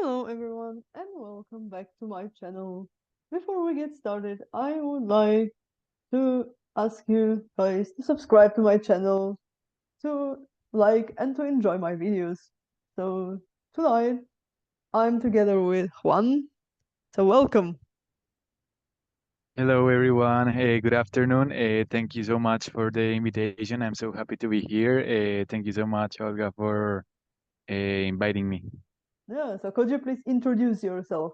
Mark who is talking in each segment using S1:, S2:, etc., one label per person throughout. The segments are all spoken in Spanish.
S1: Hello everyone and welcome back to my channel. Before we get started, I would like to ask you guys to subscribe to my channel, to like and to enjoy my videos. So tonight I'm together with Juan. So welcome.
S2: Hello, everyone. Good afternoon. Thank you so much for the invitation. I'm so happy to be here. Thank you so much, Olga, for inviting me.
S1: Yeah, so could you please introduce yourself?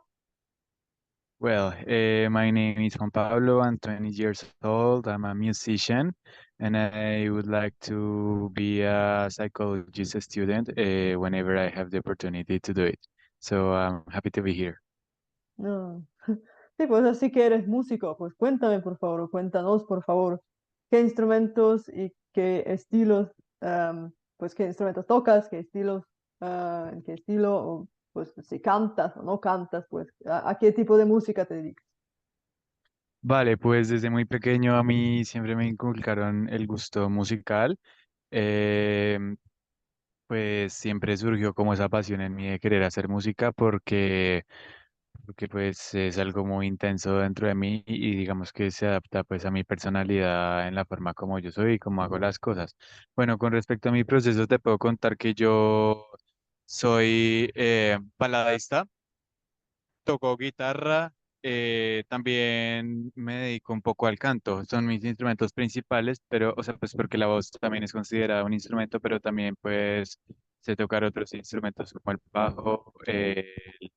S2: Well, my name is Juan Pablo. I'm 20 years old. I'm a musician, and I would like to be a psychologist student whenever I have the opportunity to do it. So I'm happy to be here.
S1: No. Sí, pues así que eres músico, pues cuéntame por favor, o cuéntanos por favor, qué instrumentos y qué estilos, pues qué instrumentos tocas, qué estilos, en qué estilo, o pues si cantas o no cantas, pues a qué tipo de música te dedicas.
S2: Vale, pues desde muy pequeño a mí siempre me inculcaron el gusto musical. Em, Pues siempre surgió como esa pasión en mí de querer hacer música porque pues es algo muy intenso dentro de mí y digamos que se adapta pues a mi personalidad en la forma como yo soy y cómo hago las cosas. Bueno, con respecto a mi proceso te puedo contar que yo soy baladista, toco guitarra, también me dedico un poco al canto. Son mis instrumentos principales, pero, o sea, pues porque la voz también es considerada un instrumento, pero también pues sé tocar otros instrumentos como el bajo, el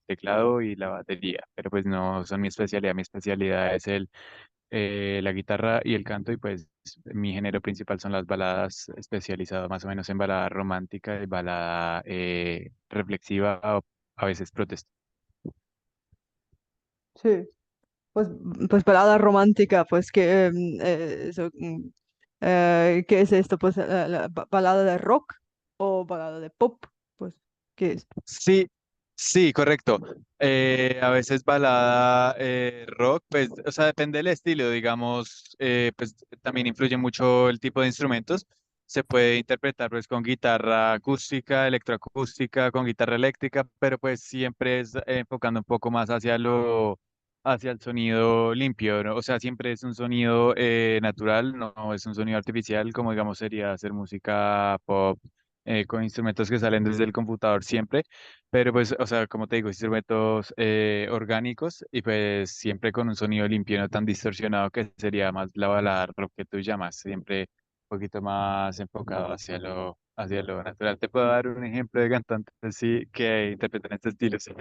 S2: teclado y la batería, pero pues no son mi especialidad. Mi especialidad es la guitarra y el canto y pues mi género principal son las baladas, especializado más o menos en balada romántica y balada reflexiva o a veces protesta.
S1: Sí, pues, pues balada romántica, pues que ¿qué es esto? Pues balada de rock o balada de pop, pues, ¿qué es?
S2: Sí, sí, correcto. A veces balada rock, pues, o sea, depende del estilo, digamos, pues también influye mucho el tipo de instrumentos. Se puede interpretar pues con guitarra acústica, electroacústica, con guitarra eléctrica, pero pues siempre es enfocando un poco más hacia el sonido limpio, ¿no? O sea, siempre es un sonido natural, no es un sonido artificial, como digamos sería hacer música pop con instrumentos que salen desde el computador siempre. Pero pues, o sea, como te digo, instrumentos orgánicos y pues siempre con un sonido limpio, no tan distorsionado que sería más la balada rock que tú llamas, siempre un poquito más enfocado hacia lo natural. Te puedo dar un ejemplo de cantantes sí, que interpretan este estilo, si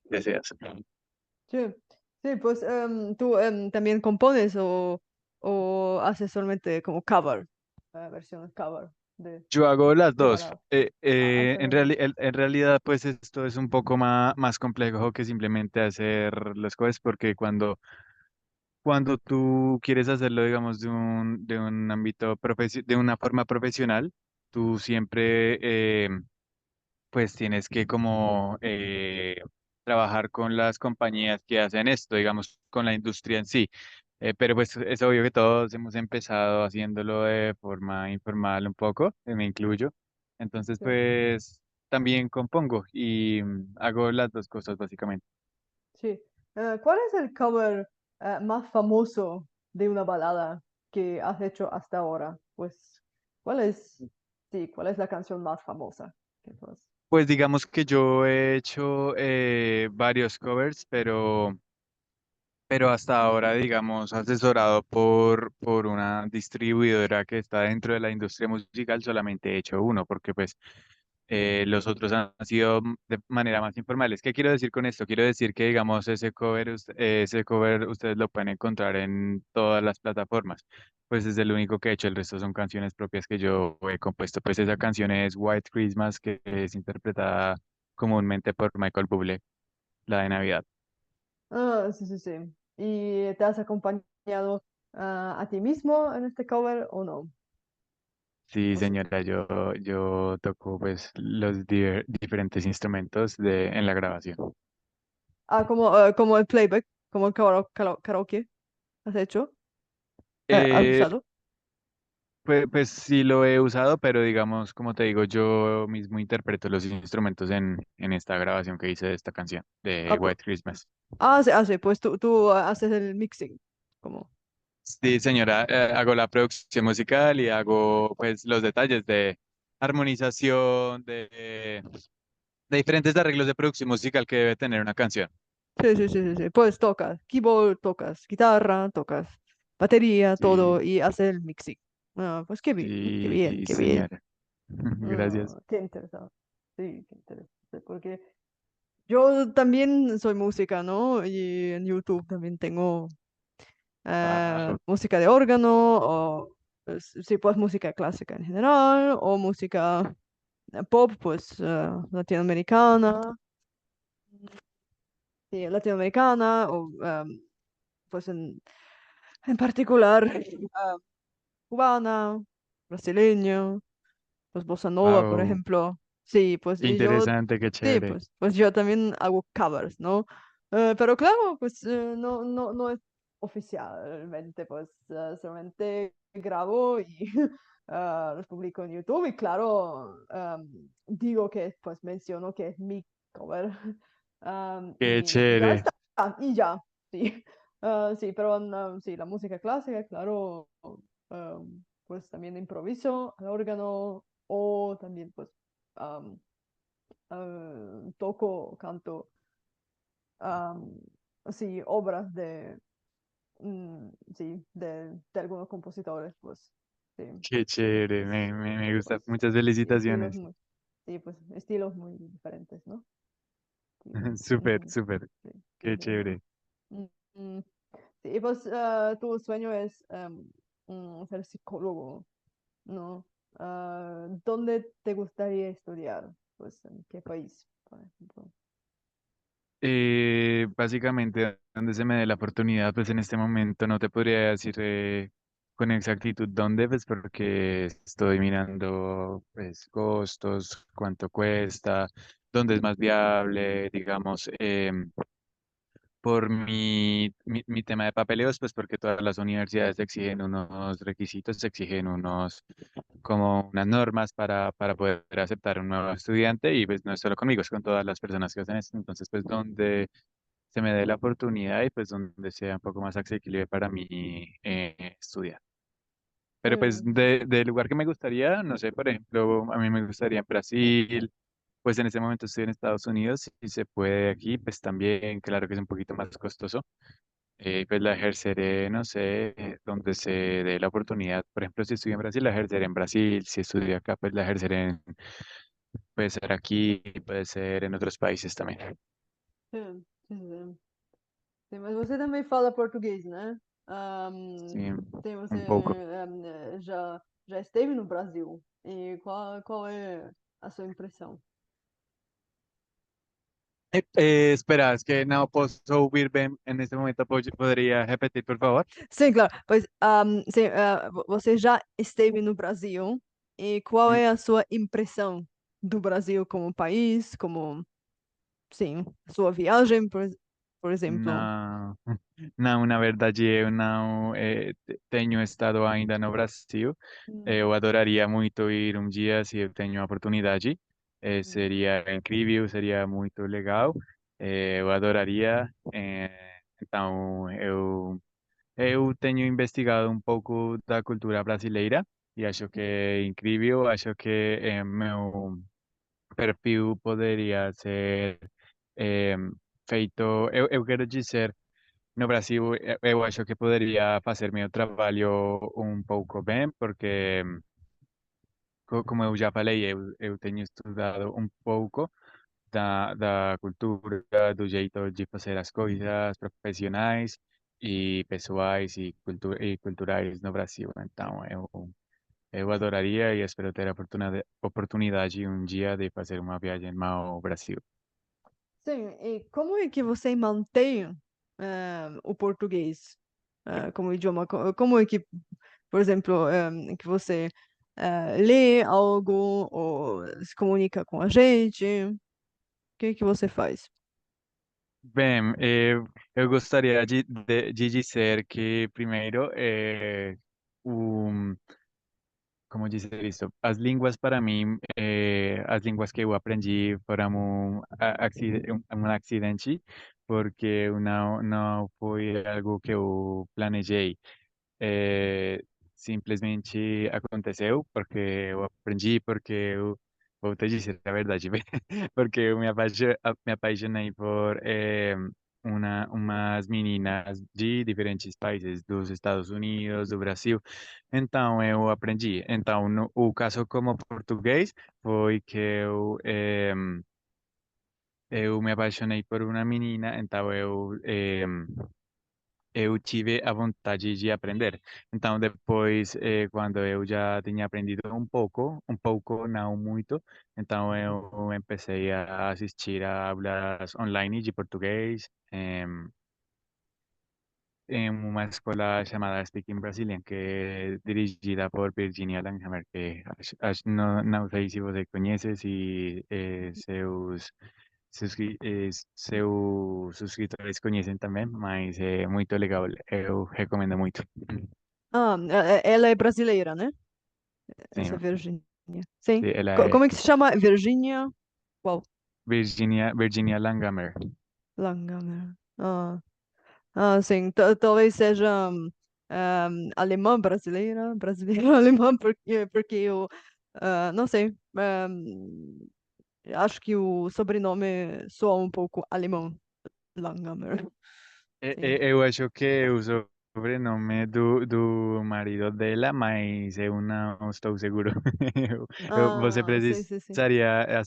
S2: deseas.
S1: Sí, sí, pues tú también compones o haces solamente como cover, versiones cover
S2: Yo hago las
S1: de
S2: dos.
S1: baladas. Haces
S2: En
S1: las dos.
S2: en realidad, pues esto es un poco más complejo que simplemente hacer los covers, porque cuando tú quieres hacerlo, digamos, de un ámbito de una forma profesional, tú siempre, pues tienes que como trabajar con las compañías que hacen esto, digamos, con la industria en sí. Pero pues es obvio que todos hemos empezado haciéndolo de forma informal un poco, me incluyo. Entonces,
S1: Sí,
S2: pues también compongo y hago las dos cosas básicamente.
S1: sí. ¿Cuál es el cover más famoso de una balada que has hecho hasta ahora? Pues, ¿cuál es, sí, cuál es la canción más famosa que tú has-
S2: Pues digamos que yo he hecho varios covers, pero hasta ahora, digamos, asesorado por una distribuidora que está dentro de la industria musical, solamente he hecho uno, porque pues los otros han sido de manera más informales. ¿Qué quiero decir con esto? Quiero decir que, digamos, ese cover ustedes lo pueden encontrar en todas las plataformas. Pues es el único que he hecho, el resto son canciones propias que yo he compuesto. Pues esa canción es White Christmas, que es interpretada comúnmente por Michael Bublé, la de Navidad.
S1: Ah, sí, sí, sí. ¿Y te has acompañado a ti mismo en este cover o no?
S2: Sí,
S1: ¿O sí?
S2: señora, yo toco pues los diferentes instrumentos en la grabación.
S1: Ah, como el playback, como el, karaoke, ¿has hecho? ¿Has
S2: Eh,
S1: usado?
S2: pues sí lo he usado, pero digamos, como te digo, yo mismo interpreto los instrumentos en esta grabación que hice de esta canción,
S1: Ah,
S2: de
S1: pues,
S2: White Christmas.
S1: sí, pues tú haces el mixing, como.
S2: Sí, señora, hago la producción musical y hago pues los detalles de armonización, de diferentes arreglos de producción musical que debe tener una canción.
S1: Sí, sí, sí, sí, sí. Pues tocas keyboard, tocas guitarra, tocas batería,
S2: Sí,
S1: todo, y haces el mixing. Ah, pues qué bien, qué bien,
S2: sí,
S1: qué bien.
S2: señora. Gracias.
S1: Ah, qué interesante. Sí, qué interesante. Porque yo también soy música, ¿no? Y en YouTube también tengo
S2: Wow,
S1: música de órgano, o sí, pues música clásica en general, o música pop, pues latinoamericana, sí, latinoamericana, o pues en particular cubana, brasileña, pues bossa nova, por
S2: wow,
S1: ejemplo. Sí, pues
S2: qué
S1: y yo,
S2: interesante, qué
S1: sí,
S2: chévere.
S1: pues yo también hago covers, ¿no? Pero claro, pues no es oficialmente, pues solamente grabo y los publico en YouTube y claro, digo que, pues menciono que es mi cover.
S2: Qué
S1: Y ya
S2: chévere.
S1: está, y ya, sí. Sí, pero sí, la música clásica, claro, pues también improviso al órgano o también pues am, toco, canto, am, sí, obras de, sí, de algunos compositores, pues sí,
S2: Qué chévere,
S1: pues,
S2: me gusta. Muchas
S1: sí, estilos
S2: felicitaciones.
S1: muy, sí, pues estilos muy diferentes, ¿no? Sí,
S2: Súper,
S1: ujú,
S2: súper,
S1: sí, sí,
S2: qué
S1: sí, sí.
S2: chévere.
S1: Mm, mm. Sí, y pues tu sueño es ser psicólogo, ¿no? ¿Dónde te gustaría estudiar? Pues, ¿en qué país, por ejemplo?
S2: Básicamente, donde se me dé la oportunidad, pues en este momento no te podría decir con exactitud dónde, pues porque estoy mirando pues costos, cuánto cuesta, dónde es más viable, digamos. Por mi tema de papeleos, pues porque todas las universidades exigen unos requisitos, exigen como unas normas para poder aceptar un nuevo estudiante y pues no es solo conmigo, es con todas las personas que hacen esto. Entonces, pues donde se me dé la oportunidad y pues donde sea un poco más accesible para mí estudiar. Pero pues
S1: Sí,
S2: de lugar que me gustaría, no sé, por ejemplo, a mí me gustaría en Brasil, pues en este momento estoy en Estados Unidos, si se puede aquí, pues también, claro que es un poquito más costoso, pues la ejerceré, no sé, donde se dé la oportunidad. Por ejemplo, si estudio en Brasil, la ejerceré en Brasil. Si estudio acá, pues la ejerceré puede ser aquí, puede ser en otros países también.
S1: sí, sí, sí. Sim, mas você também fala português, né?
S2: Sí,
S1: Sim, você
S2: un poco.
S1: já esteve no Brasil. E qual é a sua impressão?
S2: Espera, es que no puedo subir bien en este momento. ¿Podría repetir, por favor?
S1: Sim, claro. Pois, sim, você já esteve no Brasil. E qual
S2: Mm,
S1: é a sua impressão do Brasil como país, como, sim, sua viagem, por exemplo?
S2: No, no, na verdade eu não tenho estado ainda no Brasil.
S1: Hum,
S2: Eu adoraria muito ir um dia se eu tenho a oportunidade.
S1: hum,
S2: Seria incrível, seria muito legal. Eu adoraria. Então, eu tenho investigado um pouco da cultura brasileira e acho que é incrível. Acho que meu perfil poderia ser eh, feito. Eu quero dizer. No Brasil, eu acho que poderia fazer meu trabalho um pouco bem, porque, como eu já falei, eu tenho estudado um pouco da cultura, do jeito de fazer as coisas profissionais e pessoais e culturais no Brasil. Então, eu adoraria e espero ter a oportunidade um dia de fazer uma viagem ao Brasil.
S1: sim, e como é que você mantém o português como idioma? Como é que, por exemplo, que você lê algo ou se comunica com a gente? O que você faz?
S2: Bem, eu gostaria de dizer que, primeiro, como dice, listo, as línguas para mim, as línguas que eu aprendi foram um acidente, porque não foi algo que eu planejei. É, simplesmente aconteceu porque eu aprendi, porque eu vou te dizer a verdade, porque eu me apaixonei por umas meninas de diferentes países, dos Estados Unidos, do Brasil. Então eu aprendi. Então o caso como português foi que eu me apaixonei por uma menina, então eu tive a vontade de aprender. Então, depois, quando eu já tinha aprendido um pouco, não muito, então eu comecei a assistir a aulas online de português em uma escola chamada Speaking Brazilian, que é dirigida por Virginia Langhammer, que não sei se você conhece, se seus subscritores conhecem também, mas é muito legal, eu recomendo muito.
S1: Ah, ela é brasileira, né? Essa
S2: Sim,
S1: Virgínia. Sim.
S2: sim, ela é
S1: Como é que se chama? Virginia? Qual?
S2: Virginia Langhammer.
S1: Langamer. Ah, sim. Talvez seja alemã brasileira, brasileira alemã, porque eu não sei. Acho que o sobrenome soa um pouco alemão. Langamer. Sim.
S2: Eu acho que o sobrenome do marido dela, mas eu não estou seguro. Você
S1: Ah, sim, sim, sim.
S2: precisaria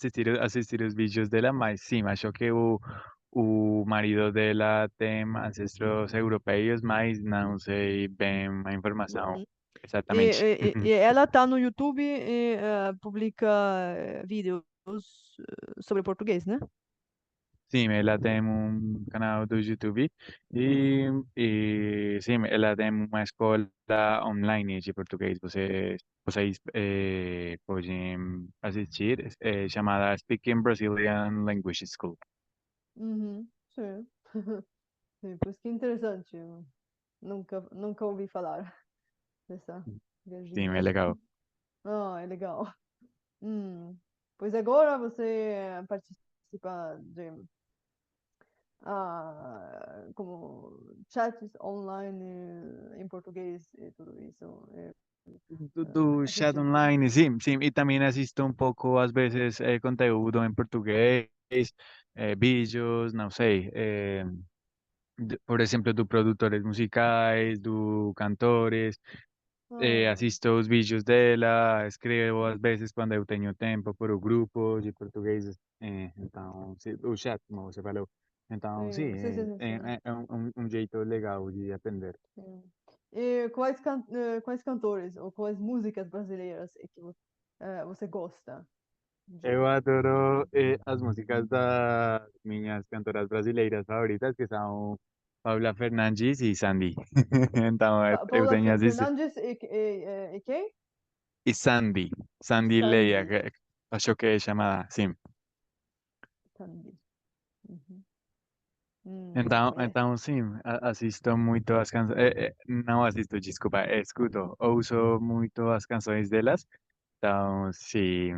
S2: assistir os vídeos dela, mas sim, acho que o marido dela tem ancestros europeus, mas não sei bem a informação
S1: Uhum.
S2: exatamente.
S1: E ela tá no YouTube e publica vídeos sobre português, né?
S2: Sim, ela tem um canal do YouTube e sim, ela tem uma escola online de português. Vocês podem assistir, chamada Speaking Brazilian Language School.
S1: Uhum, sim. Sim, pois que interessante. Eu nunca ouvi falar dessa
S2: Sim, é
S1: Virgínia.
S2: legal.
S1: Ah, é legal. Hum. Pois agora você participa de como chats online em português e tudo isso.
S2: Do chat
S1: Assiste.
S2: online, sim, sim, e também assisto um pouco, às vezes, conteúdo em português, vídeos, não sei. Por exemplo, do produtores musicais, do cantores,
S1: Ah,
S2: assisto os vídeos dela, escrevo às vezes quando eu tenho tempo por o grupo de português, então, o chat, como você falou. Então, sim,
S1: sim, sim, sim, sim, sim.
S2: é um jeito legal de aprender.
S1: Sim. E quais cantores ou quais músicas brasileiras é que você gosta
S2: Eu
S1: de?
S2: adoro as músicas das minhas cantoras brasileiras favoritas, que são Paula Fernandes e Sandy. Então, eu
S1: Paula
S2: tenho assistido.
S1: Fernandes e quem?
S2: E Sandy Leia,
S1: Sandy.
S2: que acho que é chamada, sim.
S1: Sandy. Uhum. É.
S2: Então sim, assisto muito as canções, não assisto, desculpa, escuto, ouço muito as canções delas, então sim,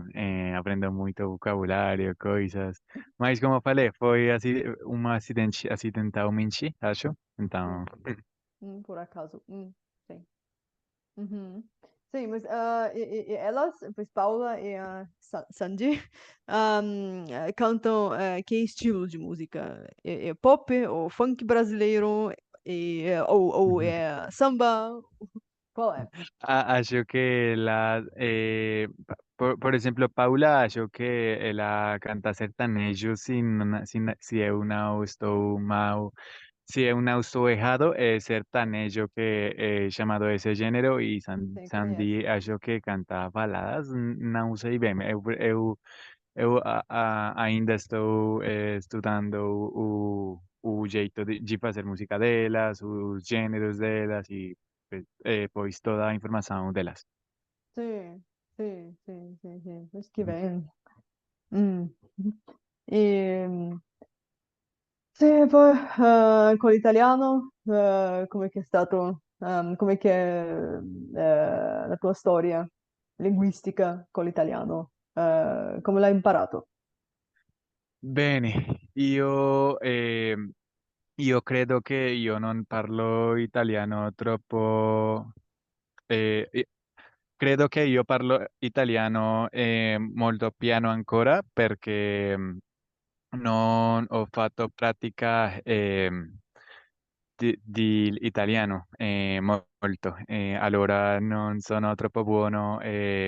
S2: aprendo muito vocabulário, coisas, mas como eu falei, foi assim, um acidente, acidentalmente, acho, então,
S1: Sim. Por acaso. Sim. Uhum. Sim, mas e elas, pois Paula e a Sandy, cantam que estilo de música? É pop ou funk brasileiro ou
S2: uhum.
S1: é samba? Qual é?
S2: Acho que por ejemplo, Paula, acho que ela canta sertanejo se eu não estou mal. Sí, un auto errado é sertanejo que é chamado esse gênero e
S1: Sim,
S2: Sandy
S1: conheço.
S2: acho que canta baladas, não sei bem. Eu ainda estou estudando o jeito de fazer música delas, os gêneros delas e pois toda a informação delas.
S1: Sim, sim, sim, sim, sim. Mas que bem. Hum. E sì, poi con l'italiano, come che è stato, come che è la tua storia? linguistica con l'italiano? Come l'hai imparato?
S2: Bene, io credo che io non parlo italiano troppo, credo che io parlo italiano molto piano ancora perché non ho fatto pratica di italiano molto, allora non sono troppo buono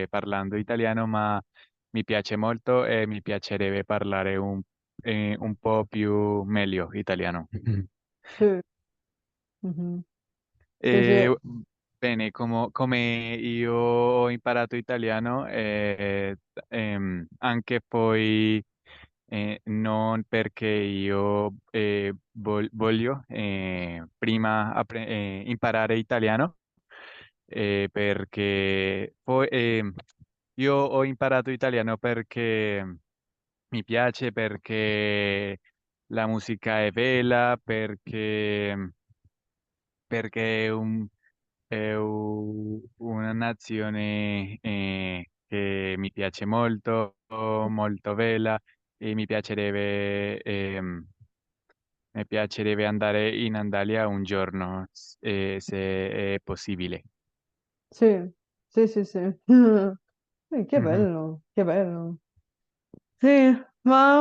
S2: parlando italiano, ma mi piace molto e mi piacerebbe parlare un po' più meglio italiano.
S1: Sì. Mhm. Sì, sì.
S2: E, bene, come io ho imparato italiano, anche poi non perché io voglio prima imparare italiano, perché poi io ho imparato italiano perché mi piace, perché la musica è bella, perché una nazione che mi piace molto, molto bella e mi piacerebbe andare in Antalya un giorno, se è possibile.
S1: Sì, sì, sì, sì. Che
S2: Mhm.
S1: bello, che bello. Sì, ma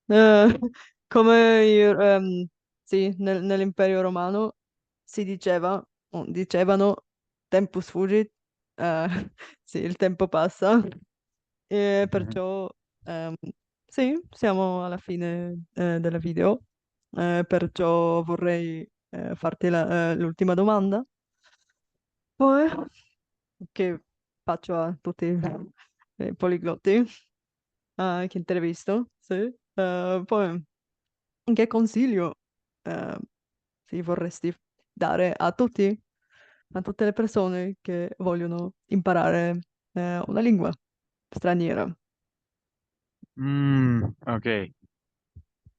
S1: eh, come sì, nell'impero romano si diceva, o dicevano tempus fugit, eh, sì, il tempo passa, e perciò ehm, sì, siamo alla fine della video, perciò vorrei farti l'ultima domanda, poi che faccio a tutti i poliglotti che intervisto, sì. Poi, che consiglio sì, vorresti dare a tutte le persone che vogliono imparare una lingua straniera?
S2: Ok,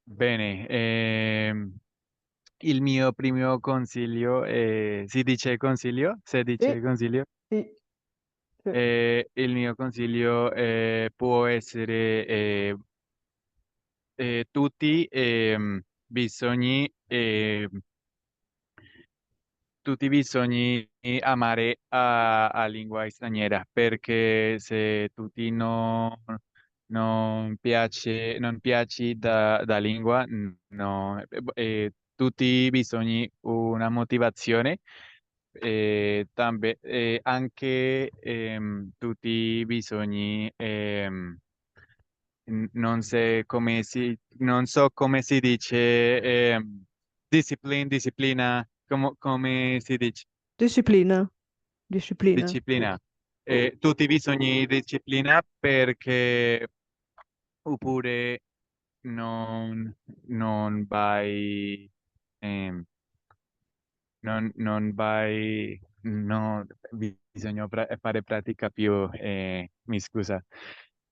S2: bene. Il mio primo consiglio, si dice consiglio? Se
S1: Sì,
S2: dice consiglio?
S1: sì, sì,
S2: Il mio consiglio può essere tutti bisogni amare a lingua straniera, perché se tutti non piaci da lingua, no, tutti bisogni una motivazione, anche tutti bisogni non so come si dice, disciplina, come si dice?
S1: disciplina, disciplina.
S2: Disciplina. Tutti bisogni disciplina perché oppure non, non vai, ehm, non vai, no, bisogna fare pratica più, mi scusa.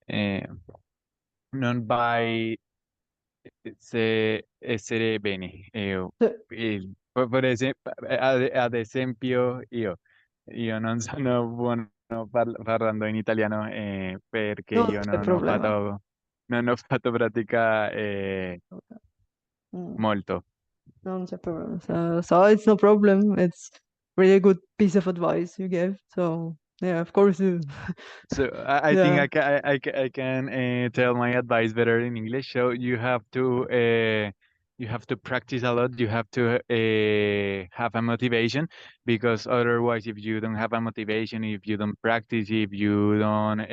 S2: Eh, non vai se essere bene.
S1: Sì,
S2: Ad esempio, io non sono buono parlando in italiano perché
S1: non
S2: io
S1: c'è problema.
S2: non ho fatto pratica
S1: Ok. Mm,
S2: molto.
S1: non c'è problema. So it's no problem. It's really good piece of advice you gave. So yeah, of course.
S2: So I think
S1: Yeah.
S2: I can tell my advice better in English. So you have to practice a lot. You have to have a motivation, because otherwise, if you don't have a motivation, if you don't practice, if you don't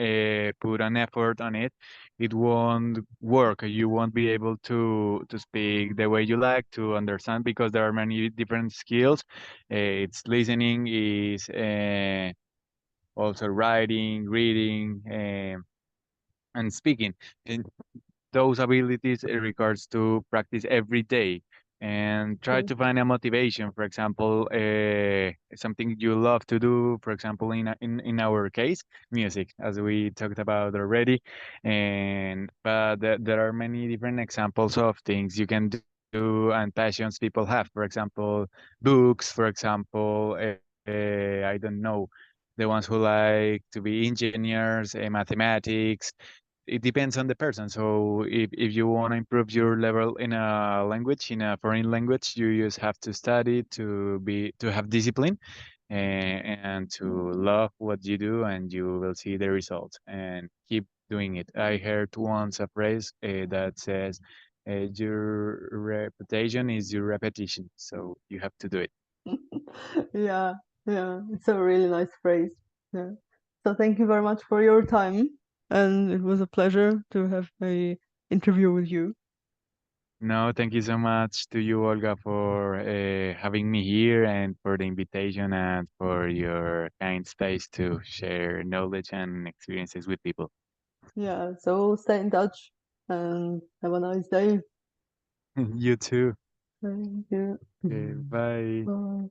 S2: put an effort on it, it won't work. You won't be able to speak the way you like, to understand, because there are many different skills. It's listening, is also writing, reading, and speaking. And those abilities it regards to practice every day and try
S1: Mm,
S2: to find a motivation. For example, something you love to do. For example, in our case, music, as we talked about already. And but there are many different examples of things you can do and passions people have. For example, books. For example, I don't know, the ones who like to be engineers, mathematics. It depends on the person. So if you want to improve your level in a language, in a foreign language, you just have to study to have discipline and to love what you do, and you will see the results and keep doing it. I heard once a phrase that says, your reputation is your repetition, so you have to do it.
S1: Yeah, yeah, it's a really nice phrase. Yeah. So thank you very much for your time, and it was a pleasure to have a interview with you.
S2: No, thank you so much to you, Olga, for having me here and for the invitation and for your kind space to share knowledge and experiences with people.
S1: Yeah, so stay in touch and have a nice day.
S2: You too.
S1: Thank you.
S2: Okay, bye.
S1: Bye.